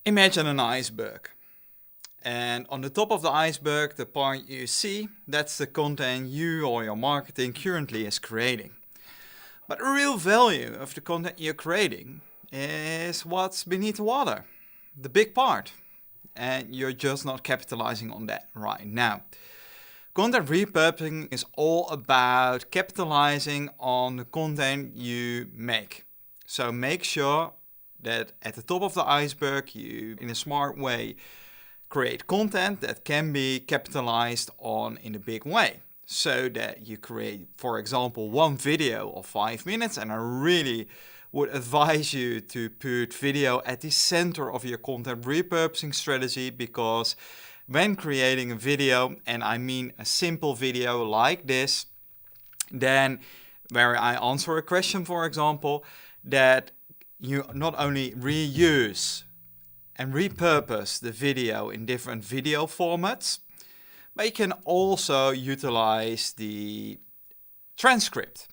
Imagine an iceberg. And on the top of the iceberg, the part you see, that's the content you or your marketing currently is creating. But the real value of the content you're creating is what's beneath the water, the big part. And you're just not capitalizing on that right now. Content repurposing is all about capitalizing on the content you make. So make sure that at the top of the iceberg, you, in a smart way, create content that can be capitalized on in a big way. So that you create, for example, one video of 5 minutes, and I really would advise you to put video at the center of your content repurposing strategy, because when creating a video, and I mean a simple video like this, then where I answer a question, for example, that you not only reuse and repurpose the video in different video formats, but you can also utilize the transcript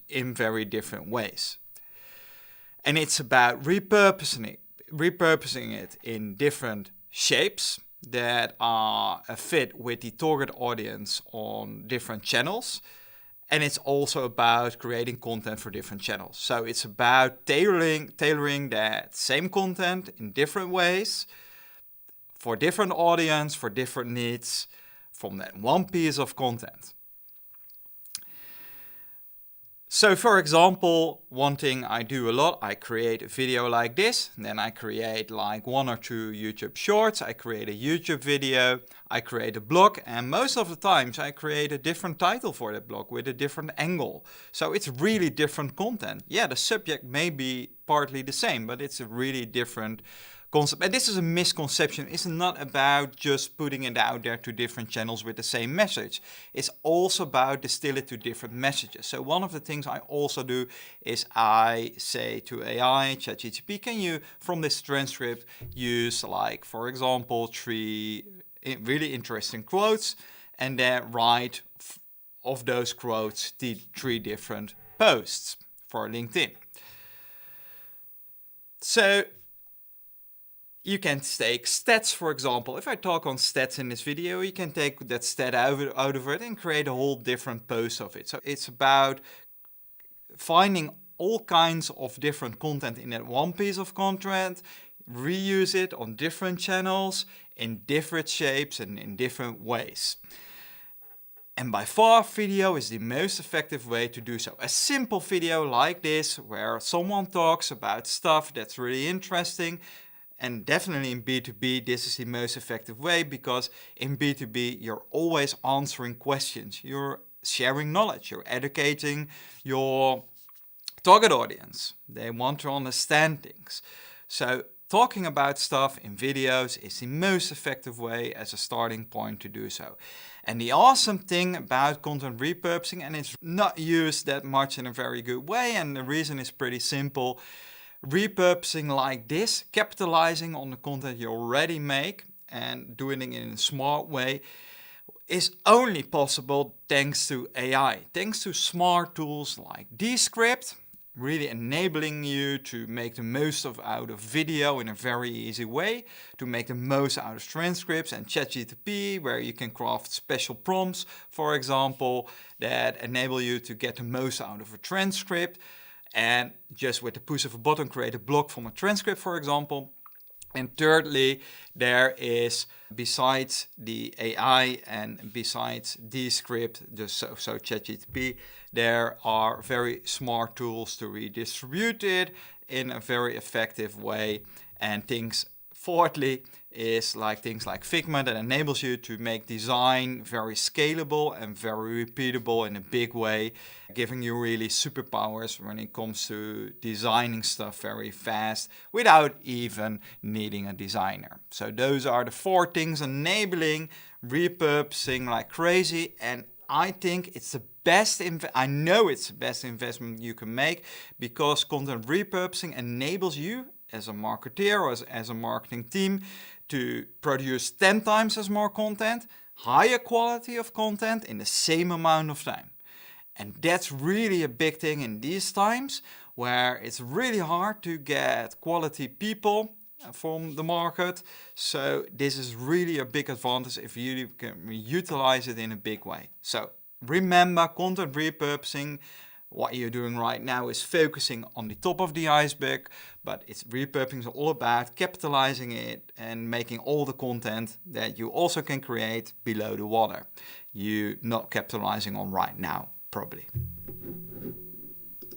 in very different ways. And it's about repurposing it in different shapes that are a fit with the target audience on different channels. And it's also about creating content for different channels. So it's about tailoring that same content in different ways for different audience, for different needs from that one piece of content. So for example, one thing I do a lot, I create a video like this, then I create like 1 or 2 YouTube shorts, I create a YouTube video, I create a blog, and most of the times I create a different title for that blog with a different angle. So it's really different content. Yeah, the subject may be partly the same, but it's a really different concept. And this is a misconception. It's not about just putting it out there to different channels with the same message. It's also about distill it to different messages. So one of the things I also do is I say to AI, ChatGPT, can you from this transcript use, like, for example, 3 really interesting quotes, and then write of those quotes the 3 different posts for LinkedIn. So you can take stats, for example. If I talk on stats in this video, you can take that stat out of it and create a whole different post of it. So it's about finding all kinds of different content in that one piece of content, reuse it on different channels, in different shapes and in different ways. And by far, video is the most effective way to do so. A simple video like this, where someone talks about stuff that's really interesting. And definitely in B2B, this is the most effective way, because in B2B, you're always answering questions. You're sharing knowledge. You're educating your target audience. They want to understand things. So talking about stuff in videos is the most effective way as a starting point to do so. And the awesome thing about content repurposing, and it's not used that much in a very good way, and the reason is pretty simple. Repurposing like this, capitalizing on the content you already make and doing it in a smart way, is only possible thanks to AI, thanks to smart tools like Descript, really enabling you to make the most out of video in a very easy way, to make the most out of transcripts, and ChatGPT, where you can craft special prompts, for example, that enable you to get the most out of a transcript. And just with the push of a button, create a blog from a transcript, for example. And thirdly, there is, besides the AI and besides Descript, so ChatGPT, there are very smart tools to redistribute it in a very effective way. And fourthly, is like things like Figma that enables you to make design very scalable and very repeatable in a big way, giving you really superpowers when it comes to designing stuff very fast without even needing a designer. So those are the 4 things enabling repurposing like crazy, and I think it's the best, I know it's the best investment you can make, because content repurposing enables you as a marketer or as a marketing team to produce 10 times as more content, higher quality of content in the same amount of time. And that's really a big thing in these times, where it's really hard to get quality people from the market. So this is really a big advantage if you can utilize it in a big way. So remember, content repurposing, what you're doing right now is focusing on the top of the iceberg, but it's repurposing is all about capitalizing it and making all the content that you also can create below the water. You're not capitalizing on right now, probably.